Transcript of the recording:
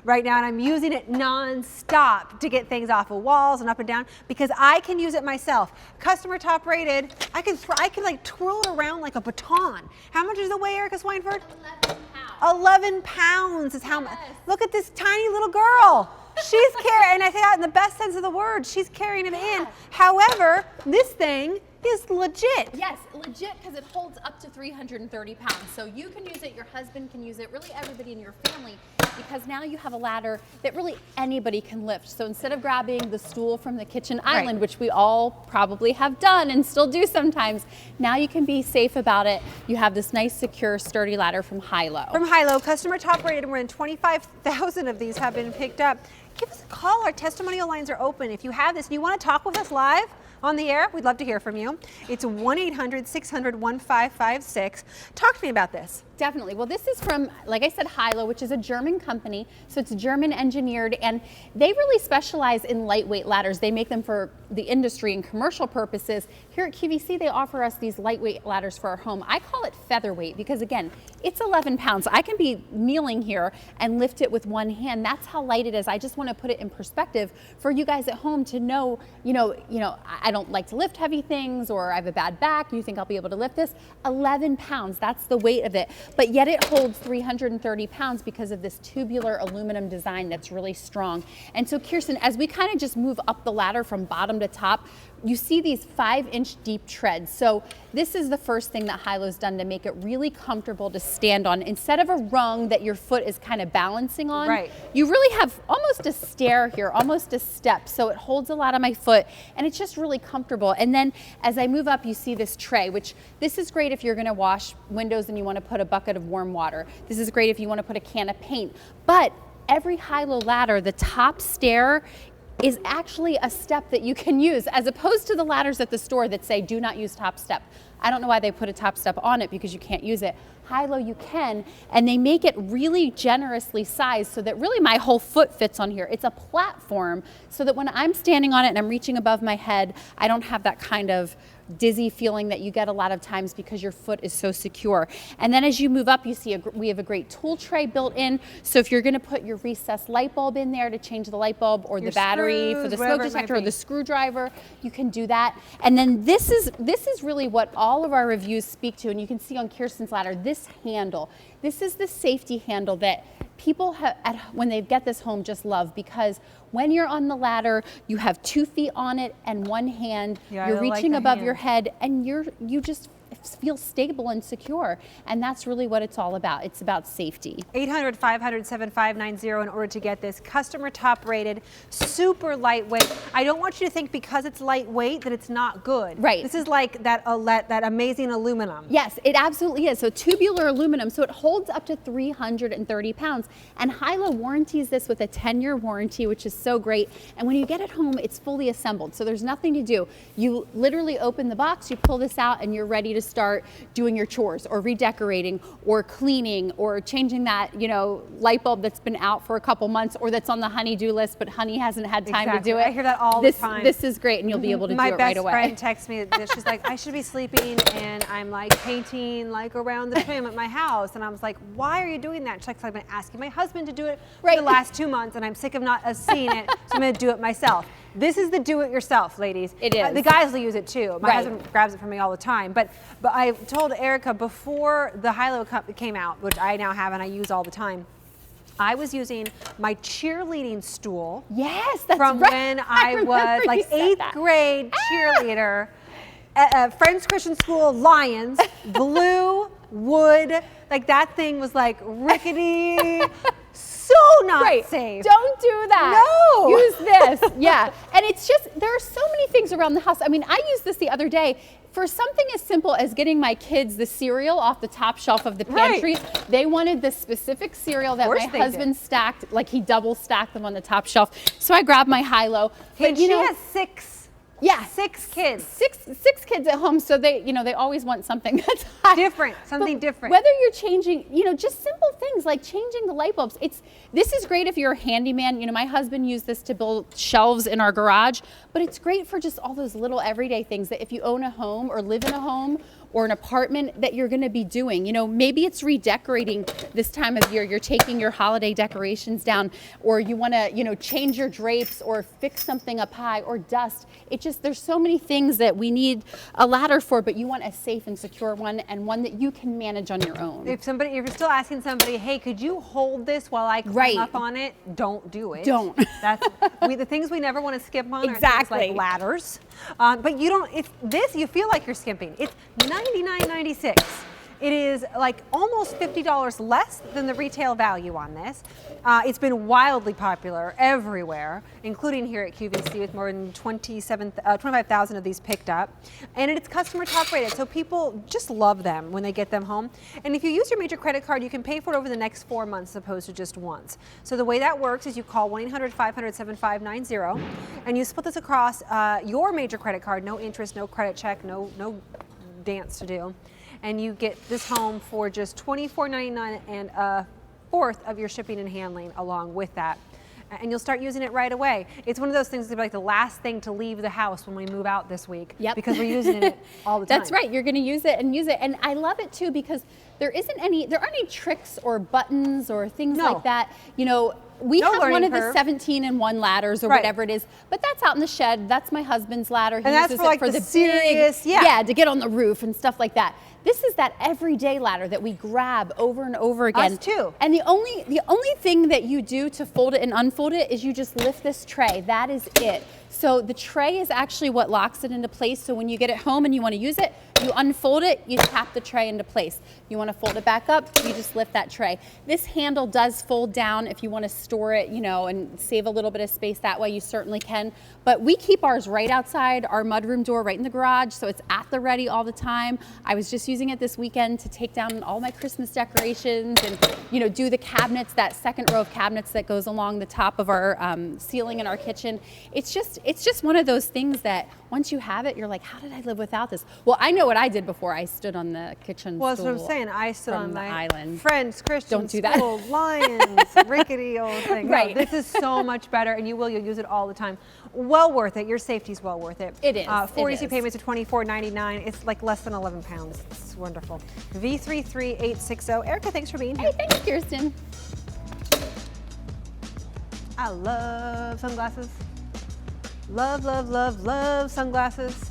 right now, and I'm using it non-stop to get things off of walls and up and down because I can use it myself. Customer top rated. I can like twirl it around like a baton. How much does it weigh, Erica Swineford? 11 pounds. 11 pounds is how much. Look at this tiny little girl. She's carrying, and I say that in the best sense of the word, she's carrying it in. However, this thing is legit. Yes, legit, because it holds up to 330 pounds. So you can use it, your husband can use it, really everybody in your family, because now you have a ladder that really anybody can lift. So instead of grabbing the stool from the kitchen island, which we all probably have done and still do sometimes, now you can be safe about it. You have this nice, secure, sturdy ladder from Hailo. From Hailo, customer top rated, more than 25,000 of these have been picked up. Give us a call. Our testimonial lines are open. If you have this and you want to talk with us live on the air, we'd love to hear from you. It's 1-800-600-1556. Talk to me about this. Definitely. Well, this is from, like I said, Hailo, which is a German company. So it's German engineered, and they really specialize in lightweight ladders. They make them for the industry and commercial purposes. Here at QVC, they offer us these lightweight ladders for our home. I call it featherweight because, again, it's 11 pounds. I can be kneeling here and lift it with one hand. That's how light it is. I just want to put it in perspective for you guys at home to know, I don't like to lift heavy things, or I have a bad back. You think I'll be able to lift this? 11 pounds. That's the weight of it. But yet it holds 330 pounds because of this tubular aluminum design that's really strong. And so, Kirsten, as we kind of just move up the ladder from bottom to top, you see these 5-inch deep treads. So this is the first thing that Hailo's done to make it really comfortable to stand on. Instead of a rung that your foot is kind of balancing on, you really have almost a stair here, almost a step. So it holds a lot of my foot, and it's just really comfortable. And then as I move up, you see this tray, which this is great if you're gonna wash windows and you wanna put a bucket of warm water. This is great if you wanna put a can of paint. But every Hailo ladder, the top stair is actually a step that you can use, as opposed to the ladders at the store that say do not use top step. I don't know why they put a top step on it, because you can't use it. Hailo you can, and they make it really generously sized so that really my whole foot fits on here. It's a platform so that when I'm standing on it and I'm reaching above my head, I don't have that kind of dizzy feeling that you get a lot of times because your foot is so secure. And then as you move up, you see we have a great tool tray built in. So if you're going to put your recessed light bulb in there to change the light bulb, or the battery for the smoke detector, or the screwdriver, you can do that. And then this is really what all of our reviews speak to. And you can see on Kirsten's ladder, this handle. This is the safety handle that people when they get this home just love, because when you're on the ladder, you have 2 feet on it and one hand. You're reaching above your head, and you just feel stable and secure. And that's really what it's all about. It's about safety. 800-500-7590 in order to get this. Customer top rated, super lightweight. I don't want you to think because it's lightweight that it's not good. Right. This is like that amazing aluminum. Yes, it absolutely is. So tubular aluminum, so it holds up to 330 pounds. And Hailo warranties this with a 10-year warranty, which is so great. And when you get it home, it's fully assembled. So there's nothing to do. You literally open the box, you pull this out, and you're ready to start doing your chores, or redecorating, or cleaning, or changing that, light bulb that's been out for a couple months, or that's on the honey-do list, but honey hasn't had time to do it. I hear that all the time. This is great, and you'll be able to do it right away. My best friend texts me that she's like, I should be sleeping, and I'm like painting like around the trim at my house, and I was like, why are you doing that? She's like, I've been asking my husband to do it for the last 2 months, and I'm sick of not seeing it, so I'm going to do it myself. This is the do-it-yourself, ladies. It is. The guys will use it too. My husband grabs it from me all the time. But I told Erica before the Hailo Cup came out, which I now have and I use all the time, I was using my cheerleading stool. Yes, that's from when I was like 8th grade cheerleader at Friends Christian School, Lions, blue wood. Like that thing was like rickety. So not safe. Don't do that. No. Use this. Yeah. And it's just, there are so many things around the house. I mean, I used this the other day for something as simple as getting my kids the cereal off the top shelf of the pantry. They wanted the specific cereal that my husband stacked, like he double stacked them on the top shelf. So I grabbed my Hailo. But she has 6. Yeah, 6 kids. Six kids at home, so they always want something that's different, something different. Whether you're changing, just simple things like changing the light bulbs. This is great if you're a handyman. My husband used this to build shelves in our garage, but it's great for just all those little everyday things that if you own a home or live in a home or an apartment that you're going to be doing. You know, maybe it's redecorating this time of year. You're taking your holiday decorations down, or you want to, you know, change your drapes or fix something up high or dust. It just, there's so many things that we need a ladder for, but you want a safe and secure one, and one that you can manage on your own. If you're still asking somebody, hey, could you hold this while I climb up on it? Don't do it. Don't. That's the things we never want to skip on. Exactly. Are things like ladders, but you don't. It's this. You feel like you're skimping. It's $99.96. It is like almost $50 less than the retail value on this. It's been wildly popular everywhere, including here at QVC, with more than 25,000 of these picked up. And it's customer top rated, so people just love them when they get them home. And if you use your major credit card, you can pay for it over the next 4 months as opposed to just once. So the way that works is you call 1-800-500-7590 and you split this across your major credit card, no interest, no credit check, no dance to do. And you get this home for just $24.99 and a fourth of your shipping and handling along with that. And you'll start using it right away. It's one of those things that's like the last thing to leave the house when we move out this week. Yep. Because we're using it all the time. That's right. You're going to use it and use it. And I love it too because there aren't any tricks or buttons or things like that. You know, we have one of the 17-in-1 ladders or whatever it is, but that's out in the shed. That's my husband's ladder. He uses that's for like it for the serious, to get on the roof and stuff like that. This is that everyday ladder that we grab over and over again. Us too. And the only thing that you do to fold it and unfold it is you just lift this tray. That is it. So the tray is actually what locks it into place. So when you get it home and you want to use it, you unfold it, you tap the tray into place. You want to fold it back up, you just lift that tray. This handle does fold down if you want to store it, you know, and save a little bit of space that way, you certainly can. But we keep ours right outside our mudroom door, right in the garage, so it's at the ready all the time. I was just using it this weekend to take down all my Christmas decorations and, you know, do the cabinets, that second row of cabinets that goes along the top of our ceiling in our kitchen. It's just one of those things that once you have it, you're like, how did I live without this? Well, I know what I did before. I stood on the kitchen stool. Well, that's what I'm saying. I stood on the my island. Friends, Christian Don't do that. school, Lions, rickety old thing. Right. No, this is so much better, and you'll use it all the time. Well worth it. Your safety's well worth it. It is. 4 easy payments of $24.99. It's like less than 11 pounds. It's wonderful. V33860. Erica, thanks for being here. Hey, thanks, Kirsten. I love sunglasses. Love, love, love, love sunglasses.